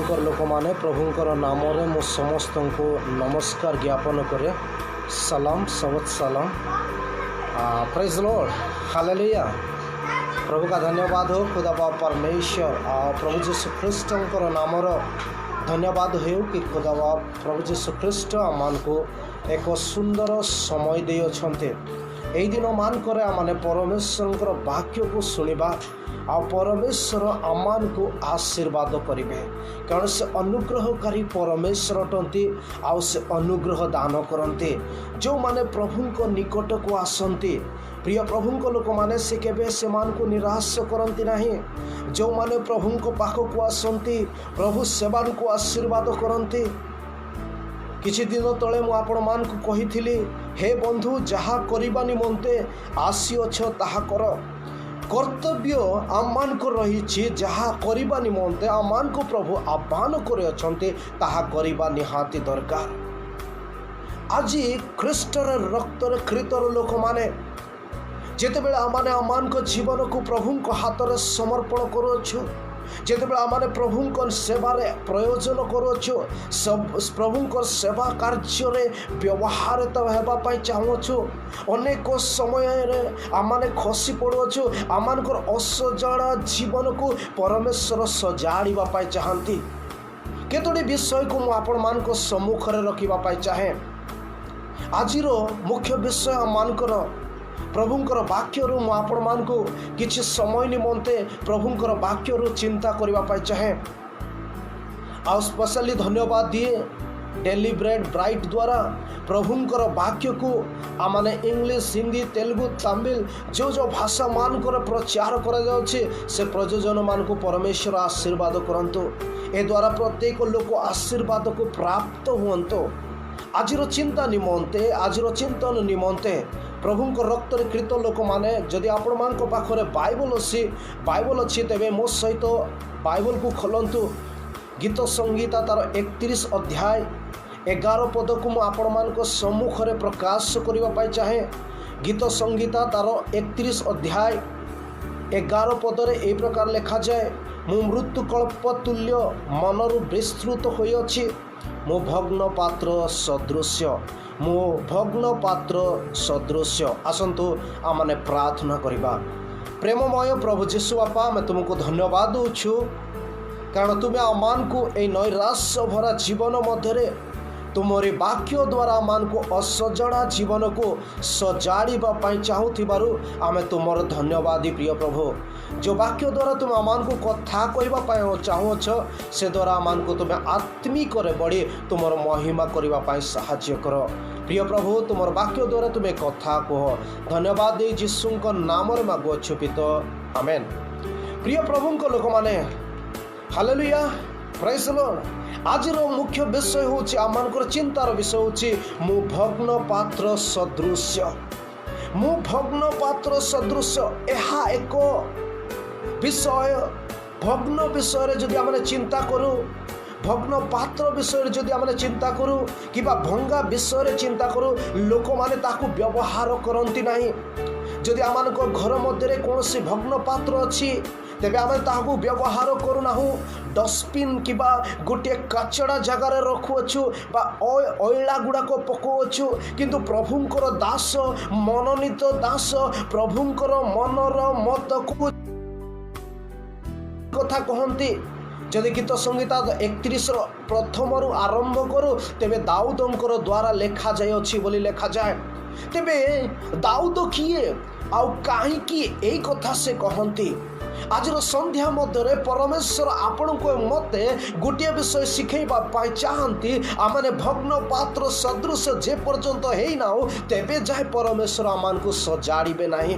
प्रभुंकर लोक माने प्रभुंकर नाम मु समस्त को नमस्कार ज्ञापन करे। सलाम सबत सलाम। Praise Lord, hallelujah. प्रभु का धन्यवाद हो खुदा बाप परमेश्वर प्रभु यीशु ख्रीष्टंकर नाम धन्यवाद हो कि खुदा बाप प्रभु यीशु ख्रीष्ट आम को एक सुंदर समय दे अच्छे। यही दिन मानकर आम परमेश्वर वाक्य को शुणा आ परमेश्वर आमान को आशीर्वाद करेंगे, कारण से अनुग्रहकारी परमेश्वर अटंती आउ से अनुग्रह दान करते। जो माने प्रभु को निकट को आसंती, प्रिय प्रभु को लोक माने से केबे से मान को निराश करती नहीं। जो माने प्रभु को पाख को आसंती प्रभु सेवान को आशीर्वाद करते। किछि दिन तले मु आपण मान को कही, हे बंधु जहा करिबा निमंते आसीअछ ताहा कर। कर्तव्य आमान को रही जहा करिबा निमंते आमान को प्रभु आह्वान करे अछंते ताहा करिबा निहाती दरकार। आज ख्रीष्टर रक्तर कृतर लोक माने जेते बेला आमाने आमान को जीवन को प्रभु को हाथ रे समर्पण करूछु, जेते बेला आमाने प्रभु को सेवा रे प्रयोजन करूछु, सब प्रभु को सेवा कार्य रे व्यवहार तो हेबा पाई चाहूछु। अनेक समय रे आमाने खसी पड़ुछु, आमान को असजाड़ा जीवन को परमेश्वर सजाड़ीबा पाई चाहंती। केतोडी विषय को मु आपण मान को सम्मुख रे रखिबा पाई चाहे। आजिरो मुख्य विषय आमानकर प्रभुंकर वाक्य मु आपण मान को किछि समय निमंते प्रभुंकर वाक्य चिंता करबा पाई चाहे। आ स्पेशली धन्यवाद दिए डेली ब्रेड ब्राइट द्वारा प्रभुंकर वाक्य को आमाने इंग्लिश हिंदी तेलुगु तमिल जो भाषा मान कर प्रचार करा जाउछि से प्रयोजन मान को परमेश्वर आशीर्वाद करंतु। ए द्वारा प्रत्येक लोक आशीर्वाद को प्राप्त हुअंतो। आजिर चिंता निमंते आजिर चिंतन निमंते प्रभु को रक्त कृत लोक माने जदि आपण मान को पाखरे बाइबल अच्छी तेबे मो सहित बाइबल को खोलंतु। गीत संगीता तार 31 अध्याय 11 पद को मु आपण मान को सम्मुख रे प्रकाश करिबा पाई चाहे। गीत संगीता तार 31 अध्याय 11 पद रे ए प्रकार लिखा जाए, मु मृत्यु कल्प तुल्य मनरु विस्तृत होई अछि, मो भग्न पात्र सदृश्य, मो भग्न पात्र सदृश्य। आसंतु आमने प्रार्थना करिबा। प्रेममय प्रभु यीशु बापा, मैं तुमको धन्यवाद दूछु, कारण तुम्हें आमान को ए नैराश्य भरा जीवन मध्य तुमरी वाक्य द्वारा आमान को असजड़ा जीवन को सजाड़ीबा पाई चाहूथिबारु आमे तुमर धन्यवादी। प्रिय प्रभु, जो वाक्य द्वारा तुम आमान को कथा कहबा पाई चाहुछ से द्वारा आमान को तुम्हें आत्मिक रे बड़ी तुमर महिमा करबा पाई सहाय्य कर। प्रिय प्रभु, तुमर वाक्य द्वारा तुम्हें कथा कह। धन्यवाद दे यीशु को नाम रे मागुछु पिता, आमेन। प्रिय प्रभु को लोक माने हालेलुया, प्रेज लॉर्ड। आज मुख्य विषय होछि आमानकर चिंतार विषय होछि मु भग्न पात्र सदृश्य। मु भग्न पात्र सदृश्य एहा एक विषय। भग्न विषय जदि आमने चिंता करू, भग्न पात्र विषय जदि आमने चिंता करू कि भंगा विषय चिंता करू, लोक माने ताकू व्यवहार करंती नाही। जदि आमानकर घर मध्य कौन सी भग्न पात्र अच्छी तेबे आमे ताकू व्यवहार करूना। डस्टबिन कि गोटे कचड़ा जगार रखुअछु बा ऑयला गुड़ाक पकाउछु, किंतु प्रभुंकर दास मनोनीत दास प्रभुंकर मनर मत को कथा कहती। जदि गीत संगीता 31 प्रथम आरंभ करू तेबे दाऊदंकर द्वारा लेखा जाय अछि बोली लेखा जाए। तेबे दाऊद किए आउ काहे कि एई कथा से कहती। आज संध्या मध्य परमेश्वर आपण को मते गोटे विषय शिखेबा पाई चाहती। आमने भग्न पात्र सदृश जे पर्यंत हेई ना हो तेबे जाए परमेश्वर आमान को सजाड़ीबे नाही,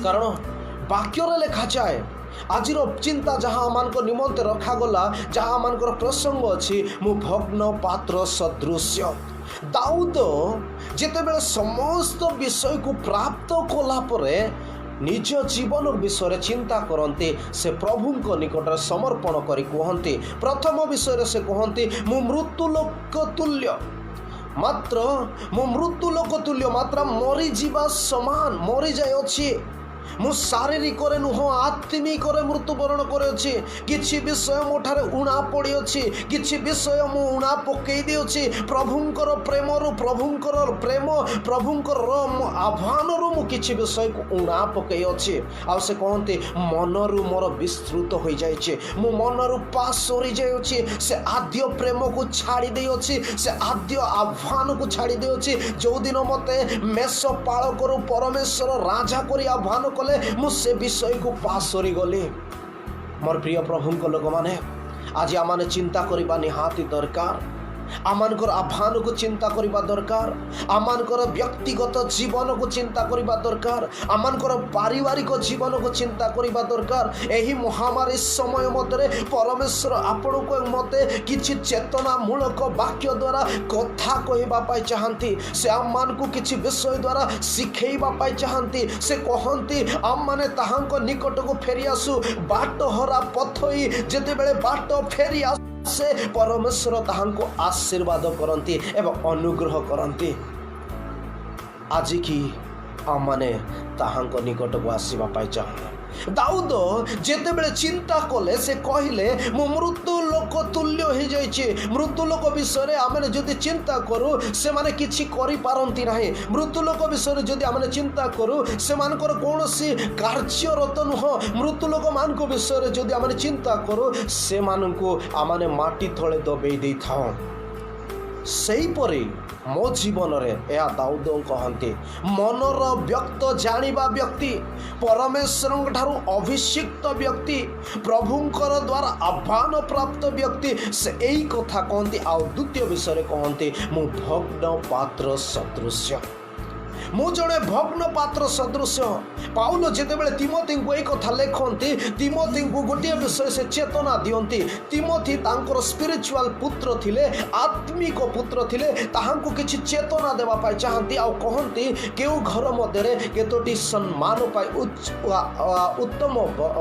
कारण वाक्य रे लेखा जाए। आज चिंता जहाँ आमान को निमंते रखा गला, जहाँ आमान को प्रसंग अच्छी मु भग्न पात्र सदृश्य। दाऊद जेतेबेले समस्त विषय को प्राप्त कला परे निज जीवन विषय चिंता करते, से प्रभु को निकट समर्पण करी कहते। प्रथम विषय से कहते मु मृत्यु लोक तुल्य, मात्र मु मृत्यु लोक तुल्य मात्र मरी जीवा समान मरी जाय अछि। मु शारीरिक नुह आत्मिक मृत्युवरण करे किछि विषय मोठारे उणा पड़ी अच्छी किछि विषय मु उणा पकई दिए प्रभुंकर प्रेम प्रभुंकर प्रेम प्रभुंकर आह्वान मु किछि विषय को उणा पकई अच्छी आ से कहते मनरु मोर विस्तृत हो जाए मु मनरु पास सरी जाए से आद्य प्रेम को छाड़ी दे अच्छी से आद्य आह्वान को छाड़ी दे अच्छी जो दिन मते मेष पाल करू परमेश्वर राजा करी आह्वान कले मु से विषय को पास सरी गली। मोर प्रिय प्रभुंक लोक माने आज आम चिंता करबा निहाती दरकार आमानकर आह्वान को चिंता करबा दरकार आमानकर व्यक्तिगत जीवन को चिंता करबा दरकार आमानकर पारिवारिक जीवन को चिंता करबा दरकार। एही महामारी समय मध्य परमेश्वर आपण को मते किछि चेतना मूलक वाक्य द्वारा कथा कहबा पाई चाहंती से आम मान को किछि विषय द्वारा शिखेबा पाई चाहंती से कहंती आम माने ताहांक निकट को फेरी आसु बाट हरा पथई जेते बेले बाट फेरी से परमेश्वर ताहांको आशीर्वाद करती एवं अनुग्रह करती। आज की आमने ताहांको निकट को आसीबा पाई चाहू। दाऊद जेते बेले चिंता कले से कहले मु मृत्यु लोक तुल्य हो जाइए मृत्यु लोक विषय आमे जदि चिंता करूँ से माने किछि करि पारंती नाही मृत्यु लोक विषय जदि आमे चिंता करूँ से मानकर कौनसी कार्यरत नुह मृत्यु लोक मान विषय जदि आमे चिंता करूँ से मानकु आमे माटी तले दबेई दे था सही परी मो जीवन रे या दाऊद कहते मनर व्यक्त जानिबा व्यक्ति परमेश्वर ठारू अभिषिक्त व्यक्ति प्रभुंकर द्वारा आह्वान प्राप्त व्यक्ति से यही कथा कहते आ द्वितीय विषय कहते मु भग्न पात्र सदृश्य मु जड़े भग्न पात्र सदृश पाउल जेतेबेले तिमोथी को एक कथा लेखती तिमोथी को गोटे विषय से चेतना दियंती तिमोथी तांकर स्पिरिचुअल पुत्र थिले आत्मिक पुत्र थिले ताहांको किछि चेतना देवा पाई चाहंती आ कहंती केउ घर मध्यरे केतोटी सम्मान पाई उत्तम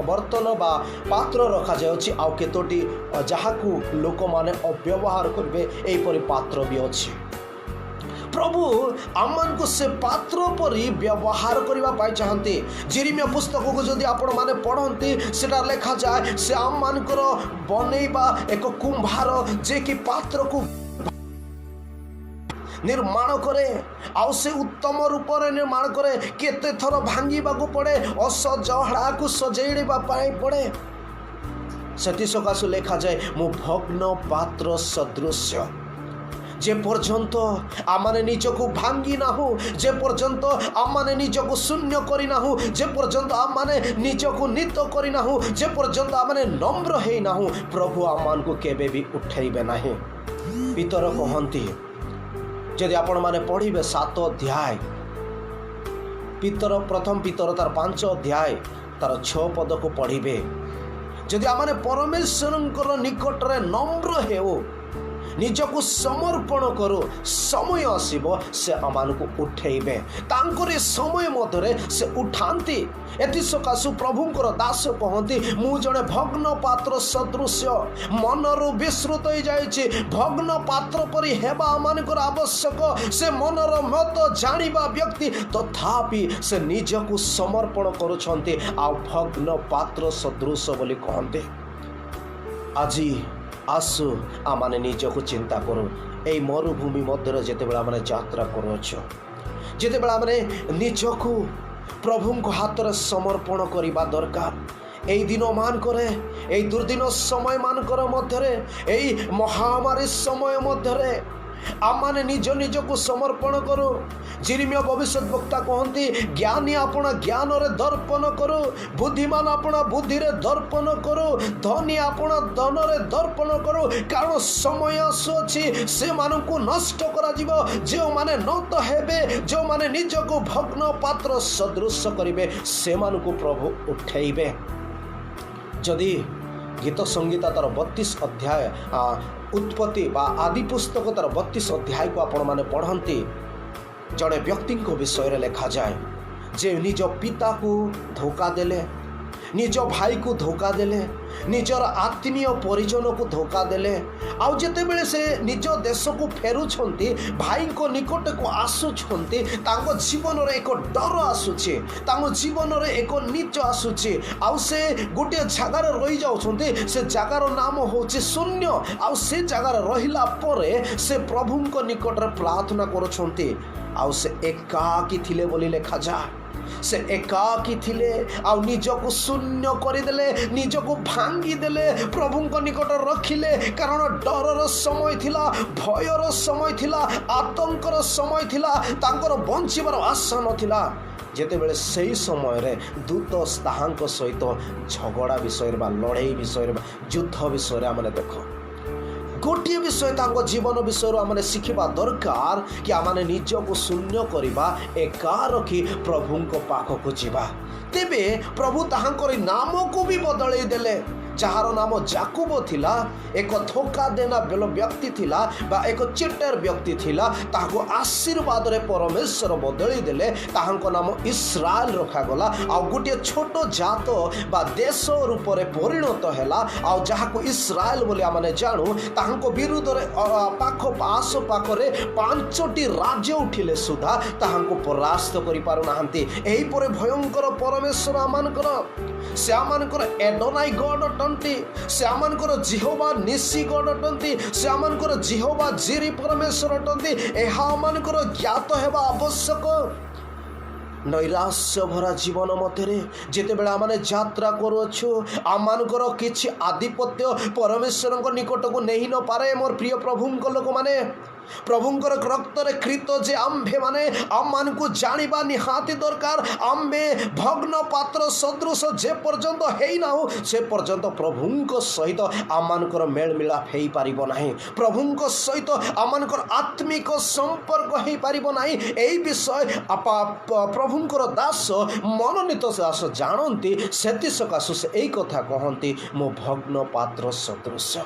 बर्तन बा पात्र रखा जाउछि आ केतोटी जहाकू लोक माने अव्यवहार करबे एपरि पात्र भी अछि। प्रभु आमान को से पात्र परी व्यवहार करबा पाई चाहते। जेरेमिया पुस्तक को जदि आपण माने पढ़ंती सेटा लेखा जाए से आम मानकर बनेबा एक कुंभार जे कि पात्र को निर्माण करे आउ से उत्तम रूप रे निर्माण करे केते थर भांगीबा को पड़े असजहड़ा को सजेइबा पाई पड़े सेति सकासु लेखा जाए मु भग्न पात्र सदृश्य जे पर्यंत आमाने निजको भांगी ना हो जे पर्यंत आमाने निजको शून्य करी ना हो जे पर्यंत आमाने निजको नित करी ना हो जे पर्यंत आमाने नम्र हे ना हो प्रभु आमान को केबे भी उठैबे नाही। पितर कहंती जदि आपण माने पढ़िबे 7 अध्याय पितर प्रथम पितर तार 5 अध्याय तार 6 पद को पढ़िबे जदि आमाने परमेश्वरंकर निकट रे नम्र हेओ निजको समर्पण करो समय आसीबो से आमान को उठेबे तांकर समय मधरे से उठांती। एति सकाशु प्रभुंकर दास कहती मु जड़े भग्न पात्र सदृश्य मनरु विस्तृत हो जाए भग्न पात्र परि हेबा आमानकर आवश्यक से मनर मत जानिबा व्यक्ति तथापि से निजको समर्पण करुछंती आ भग्न पात्र सदृश बोली कहते। आज आसु आमाने निजको चिंता करूँ ए मरुभूमि मध्य जितेबाला आम यात्रा करुछ जितेबाला आम निजको प्रभु हाथ में समर्पण करने दरकार। ए दिन मानकरे ए दुर्दिन समय मानकर मध्य ए महामारी समय मध्य आमाने निज निज को समर्पण करो। जेरेमिया भविष्यद्वक्ता कहती ज्ञानी आपण ज्ञान रे दर्पण करो बुद्धिमान आपण बुद्धि रे दर्पण करो धनी आपण धन रे दर्पण करो कारण समय आसुछि से मानकु नष्ट करा जीवो जो माने न तो हेबे जो माने निज को भग्न पात्र सदृश करिवे से मानकु प्रभु उठैबे। जदि गीत संगीता तार 32 अध्याय उत्पत्ति बा आदि पुस्तक तार 32 अध्याय को आपण माने पढ़ंती जड़े व्यक्ति को विषय रे लिखा जाए जे निज पिता को धोखा देले निज भाई को धोखा देले निजर आत्मीय परिजन को धोखा देले आउ जेतेबेले से निज देश को फेरुछंती भाई को निकट को आसुछंती तांको जीवन रे एक डर आसुछे तांको जीवन रे एक नीच आसुछे आउ से गोटे जगार रही जाउछंती से जगार नाम होचे शून्य आउ से जगार रहिला परे से प्रभु को निकट रे प्रार्थना करूछंती आउ से एकाकी थिले बोली लेखा जा से एकाकी थिले आउ निजको शून्य करदेले निजको भांगी देले प्रभु को निकट रखिले कारण डरर समय थिला भयर समय थिला आतंकर समय थिला तांकर बंचिबार आशा नथिला जेतेबेले सही समय रे दूत ताहांक सहित झगड़ा विषय बा लड़ाई विषय युद्ध विषय आमने देख गोटे विषय तांको जीवन विषय आमने शिखिबा दरकार कि आमने निजको शून्य करिबा एका रखी प्रभु को पाख को जीवा तेबे प्रभु ताहांकर नाम को भी बदलै देले जार नाम जाकुब थिला एक धोखा देना बेलो व्यक्ति थिला बा एक चिटर व्यक्ति थिला ताको आशीर्वाद रे परमेश्वर बदली देले ताहांको नाम इस्राएल रखा गला आ गोटे छोट जात बा देश रूप रे परिणत हैला आ जहाको इस्राएल बोली आमने जानू ताहांको विरुद्ध रे पाख पास पाख रे पांचटी राज्य उठिले सुधा ताहांको परास्त करि पारु नाहंती एही परे भयंकर परमेश्वर आमानकर से आमानकर एडोनाई गॉड से आमानकर जिहोवा निसी गॉड अटंती से आमानकर जिहोवा जिरी परमेश्वर अटंती एहा आमानकर ज्ञात हेबा आवश्यक नैराश्य भरा जीवन मध्य जितेबेले आमने यात्रा करुछु आमानकर किछि आधिपत्य परमेश्वर निकट को नहीं न पारे मोर प्रिय प्रभु लोक माने प्रभुंकर रक्त रे कृत जे आम्भे माने आम को जानिबा निहाती दरकार आम्भे भग्न पात्र सदृश जे पर्यंत हेई ना हो से पर्यंत प्रभुंक सहित आमानकर मेल मिलाप हेई पारिबो नाही प्रभुंक सहित आमानकर आत्मिक संपर्क हेई पारिबो नाही एई विषय प्रभुंकर दास मनोनीत दास जानती सेति सकाशु से एई कथा कहंती मो भग्न पात्र सदृश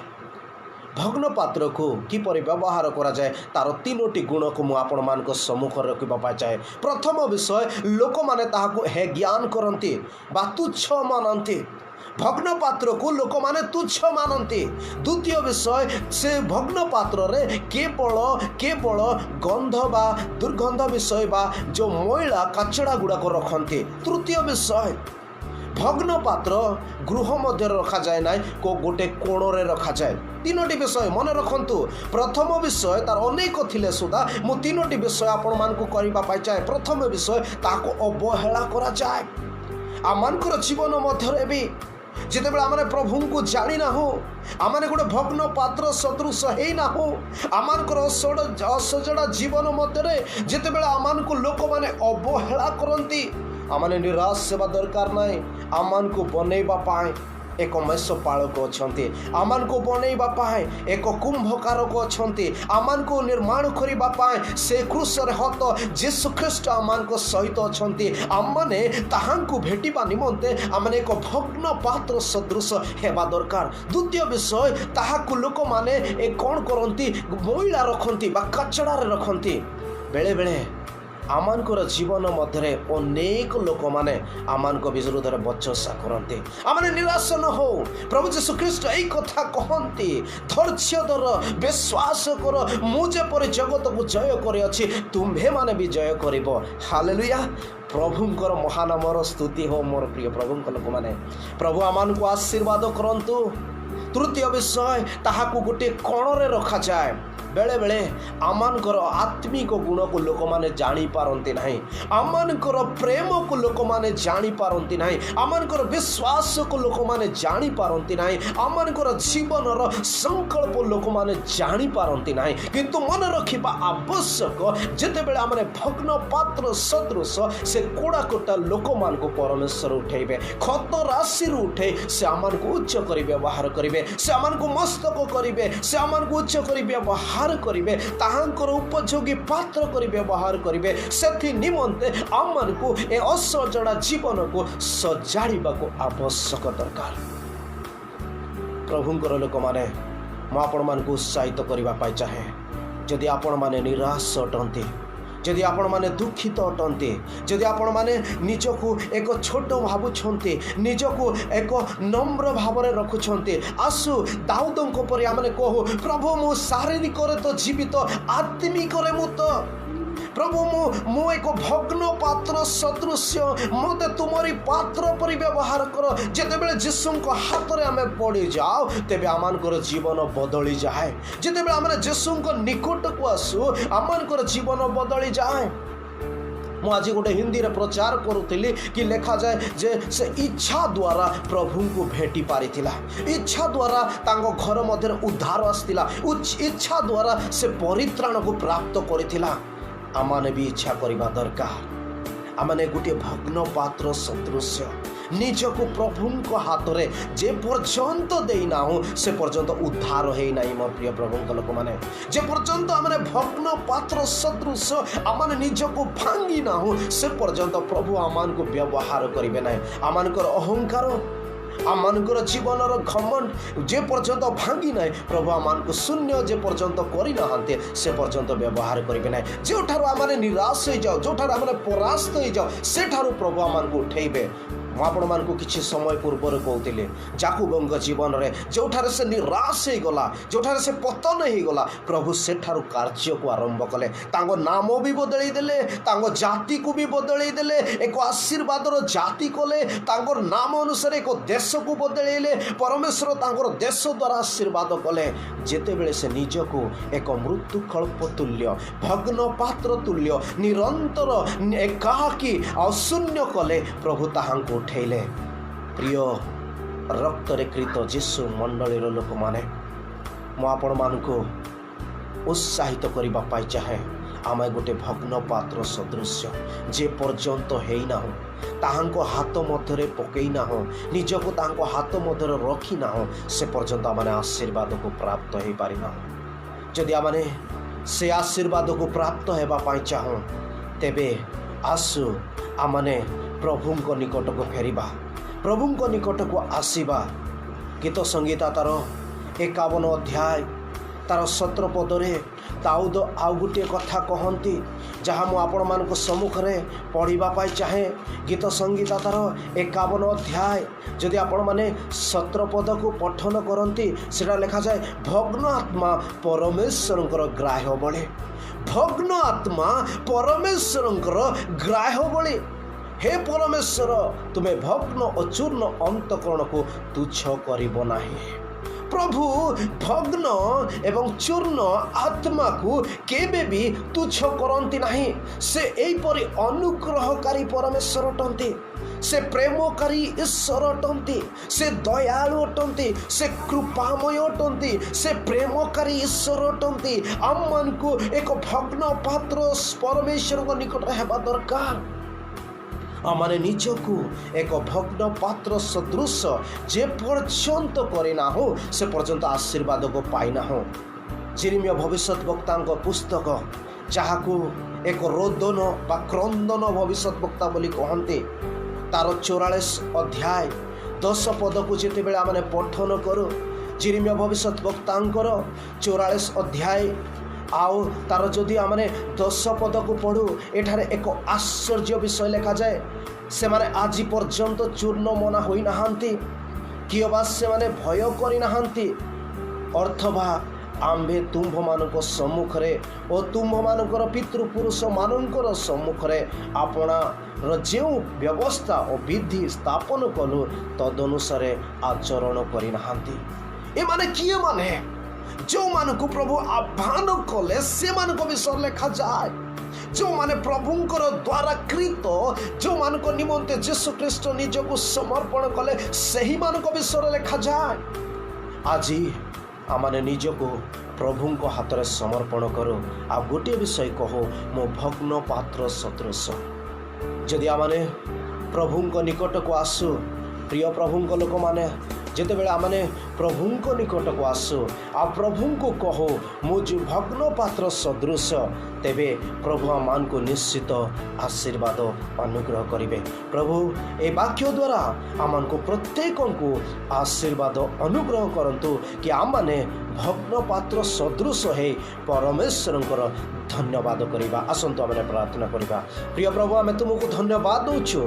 भग्न पात्र को किपरि व्यवहार करा जाए तार तीनोटी गुण को मु आपण मान को सम्मुख रखिबा चाहे प्रथम विषय लोक माने ताहाको हे ज्ञान करंती बा तुच्छ मानंती भग्न पात्र को लोक माने तुच्छ मानंती द्वितीय विषय से भग्न पात्र रे केवल गंध बा दुर्गंध विषय बा जो मैला कचड़ा गुड़ा को रखंती तृतीय विषय भग्न पात्र गृह मध्य रखा जाए ना को गोटे कोण रे रखा जाए तीनोटी विषय मन रखंतु प्रथम विषय तार अनेक थिले सुधा मु तीनोटी विषय आपण मान को करबा पाई चाहे प्रथम विषय ताको अवहेला करा जाए आमानकर जीवन मध्य रे भी जितेबेले आमने प्रभु को जानी ना हो आमने गोटे भग्न पात्र सदृश हे ना हो आमानकर असजड़ा जीवन मध्य जितेबेले आमान को लोक माने अवहेला करंती आमने निराश सेवा दरकार नाई आमान को बनैबा पाए एक मैष पालक अच्छे आमान को बनैबा पाए एक कुंभकारक अच्छे आमान को निर्माण करिबा पाए से क्रूसर हत जीशु ख्रीस्ट आमान को सहित अच्छे आमने ताहांकु भेटिबा निमंते आमने एक भग्न पात्र सदृश हेबा दरकार द्वितीय विषय ताहाकु लोक माने ए कोन करंती मैला रखंती बा कचड़ा रे रखंती बेले बेले आमानकर जीवन मध्य अनेक लोक माने आमान को विरुद्ध रे बचसा करते आमने निराश न हो प्रभु यीशु ख्रीस्ट एई कथा कहंती धैर्य धर विश्वास कर मुझे पर जगत को जय करे अछि तुम्हे माने भी जय करिवो हालेलुया प्रभुंकर महानामर स्तुति हो मोर प्रिय प्रभुंक लोक माने प्रभु आमान को आशीर्वाद करंतु तृतीय विषय ताहाकु गोटे कोण रे रखा जाए बेले बेले आमानकर आत्मिक गुण को लोक माने जानी पारंती नहीं आमानकर प्रेम को लोक माने जानी पारंती नहीं आमानकर विश्वास को लोक माने जानी पारंती नहीं आमानकर जीवनर संकल्प लोक माने जानी पारंती नहीं किंतु मन रखिबा आवश्यक जेते बेले आमने भग्न पात्र सदृश से कोड़ा कोटा लोक मान को परमेश्वर उठेबे खत राशि उठे से आमान को उच्च करी व्यवहार करिवे से आमान को मस्तक करिवे से आमान को उच्च करी व्यवहार करिवे ताहांकर उपयोगी पात्र करी व्यवहार करिवे सेथि निमंते आमन को ए असजड़ा जीवन को सजाड़िबा को आवश्यक दरकार प्रभुंकर लोक माने मु आपण मान को उत्साहित करबा पाई चाहे जदि आपण माने निराश अटंती जदि आपण माने दुखित अटंती, जदि आपण माने निजको एक छोट भावुछंती, निजको एक नम्र भाव में रखुछंती, आसु दाऊदको परि आमने कहू प्रभु मु शारीरिक तो जीवित आत्मिक मु तो प्रभु मु एक भग्न पात्र सदृश्य मत तुमरी पात्र पर व्यवहार कर। जितेबले जीशु हाथ में आम पड़ जाओ तेबे आमर जीवन बदली जाए। जितेबले आम जीशु निकट को आसु आमर जीवन बदली जाए। मु आज गोटे हिंदी रे प्रचार करुली कि लिखा जाए जे से इच्छा द्वारा प्रभु को भेटी पारी थिला, इच्छा द्वारा तांको घर मध्य उद्धार आसला, इच्छा द्वारा से परित्राण को प्राप्त करिथिला। आमाने भी इच्छा करबा दरकार। आमाने गोटे भग्न पात्र सदृश्य निजको प्रभु हाथ में जे पर्यंत देना हो से पर्यंत उद्धार है ना। मो प्रिय प्रभु लोक मैंने जे पर्यंत आम भग्न पात्र सदृश आम निजको भांगी ना हो से पर्यंत प्रभु आमान को व्यवहार करेंगे ना। आमानकर अहंकार आमानकर जीवन घमंड जे पर्यंत भांगी ना प्रभु आमान को शून्य जे पर्यंत करना से पर्यंत व्यवहार करेंगे ना। जो ठार आम निराश हो जाओ, जो ठार आम परास्त हो जाओ से ठार प्रभु आमान को उठेबे। आपण मान को किछि समय पूर्व कहते जाकुब जीवन में जो से निराश हो गला, जो से पतन हो गला प्रभु से कार्य को आरंभ कले, तांको नाम भी बदल देले, तांको जाति को भी बदल देले, एक आशीर्वाद जाति कले, तांको नाम अनुसार एक देश को बदलैले, परमेश्वर तांको देश द्वारा आशीर्वाद कले। जेतेबेले से निजको एक मृत्यु कल्प तुल्य भग्न पात्र तुल्य निरंतर एकाकी अशून्य कले प्रभु ताहांको उठेले। प्रिय रक्त कृत जीशु मंडली लोक माने मु आपण मानकु उत्साहित करबा पाई चाहे आम गोटे भग्न पात्र सदृश्य जे पर्यंत हेना हो ताहांको हाथ मध्य पकईना हो निजको ताहांको हाथ मध्य रखीना हो से पर्यंत आमने आशीर्वाद को प्राप्त हो पारिना। जदि आमने से आशीर्वाद को प्राप्त हेबा पाई चाहूँ तेबे आसु आमने प्रभु निकट को फेरिबा, प्रभु निकट को आसीबा। गीत संगीता तार 51 अध्याय तार 17 पदरे दाऊद आउ गोटे कथा कहती जहाँ मु आपण मान सम्मुख में पढ़ा पाई चाहे। गीत संगीता तार 51 अध्याय जदि आपण माने 17 पद को पठन करती सेटा लिखा जाए भग्न आत्मा परमेश्वर ग्राह्य बळे, भग्न आत्मा परमेश्वर ग्राह्य बळे। हे परमेश्वर तुम्हें भग्न अचूर्ण अंतकरण को तुच्छ करिबो नाही। प्रभु भग्न एवं चूर्ण आत्मा को केबे भी तुच्छ करती नहीं। से एपरि अनुग्रहकारी परमेश्वर अटंती, से प्रेमकारी ईश्वर अटंती, से दयालु अटंती, से कृपामय अटंती, से प्रेमकारी ईश्वर अटंती। आम मन को एक भग्न पात्र परमेश्वर निकट हेबा दरकार। आमाने निजको एक भग्न पात्र सदृश जे पर्यंत करेना हो से पर्यंत आशीर्वाद को पाइना हो। जिर्मिया भविष्यत वक्ता पुस्तक जहाँ एक रोदन बा क्रंदन भविष्यत वक्ता बोली कहते तार 44 अध्याय 10 पद को जिते बेले आमने पठन करो जिर्मिया भविष्यत वक्ता 44 अध्याय आउ तार जदि आमने 10 पद को पढ़ू एठारे एक आश्चर्य विषय लिखा जाए से माने आज पर्यंत चूर्ण मना होई नहांती किबा से माने भय करी नहांती अर्थवा आम्भे तुम्भ मानक सम्मुख रे ओ तुम्भ मानकर पितृपुरुष मानकर सम्मुख रे आपना जो व्यवस्था और विधि स्थापन कलु तदनुसार आचरण करी नहांती। ए माने किए माने जो मान को प्रभु आह्वान कले से मान को विषय लिखा जाए, जो माने प्रभुंकर द्वारा कृत जो मान को निमंते यीशु ख्रीष्ट निजको समर्पण कले सही मान को विषय लिखा जाए। आज आमने निजको प्रभु को हाथ में समर्पण करो आ गोटे विषय कहो मो भग्न पात्र सदृश। जदि आमने प्रभु को निकट को आसु प्रिय प्रभु लोक माने ଯେତେବେଳେ ଆମେ ପ୍ରଭୁଙ୍କ ନିକଟକୁ ଆସୁ ଆଉ ପ୍ରଭୁଙ୍କୁ କହୁ ମୁଁ ଯେ ଭଗ୍ନ ପାତ୍ର ସଦୃଶ, ତେବେ ପ୍ରଭୁ ଆମମାନଙ୍କୁ ନିଶ୍ଚିତ ଆଶୀର୍ବାଦ ଅନୁଗ୍ରହ କରିବେ। ପ୍ରଭୁ ଏ ବାକ୍ୟ ଦ୍ୱାରା ଆମମାନଙ୍କୁ ପ୍ରତ୍ୟେକଙ୍କୁ ଆଶୀର୍ବାଦ ଅନୁଗ୍ରହ କରନ୍ତୁ କି ଆମମାନେ ଭଗ୍ନ ପାତ୍ର ସଦୃଶ ହେଇ ପରମେଶ୍ୱରଙ୍କର ଧନ୍ୟବାଦ କରିବା। ଆସନ୍ତୁ ଆମେ ପ୍ରାର୍ଥନା କରିବା। ପ୍ରିୟ ପ୍ରଭୁ, ଆମେ ତୁମକୁ ଧନ୍ୟବାଦ ଦେଉଛୁ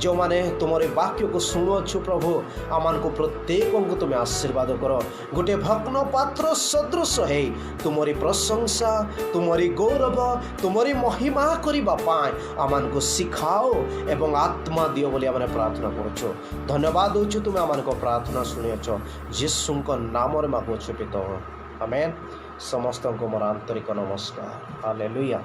ଯେଉଁମାନେ ତୁମର ବାକ୍ୟକୁ ଶୁଣୁଅଛୁ। ପ୍ରଭୁ ଆମମାନଙ୍କୁ ପ୍ରତ୍ୟେକଙ୍କୁ ତୁମେ ଆଶୀର୍ବାଦ କର। ଗୋଟିଏ ଭଗ୍ନ ପାତ୍ର ସଦୃଶ ହେଇ ତୁମରି ପ୍ରଶଂସା, ତୁମରି ଗୌରବ, ତୁମରି ମହିମା କରିବା ପାଇଁ ଆମମାନଙ୍କୁ ଶିଖାଅ ଏବଂ ଆତ୍ମା ଦିଅ ବୋଲି ଆମେ ପ୍ରାର୍ଥନା କରୁଛୁ। ଧନ୍ୟବାଦ ଦେଉଛୁ, ତୁମେ ଆମମାନଙ୍କ ପ୍ରାର୍ଥନା ଶୁଣିଅଛ। ଯୀଶୁଙ୍କ ନାମରେ ମାଗୁଅଛୁ ପିତା, ଆମେନ୍। ସମସ୍ତଙ୍କୁ ମୋର ଆନ୍ତରିକ ନମସ୍କାର। ହାଲେଲୁୟା।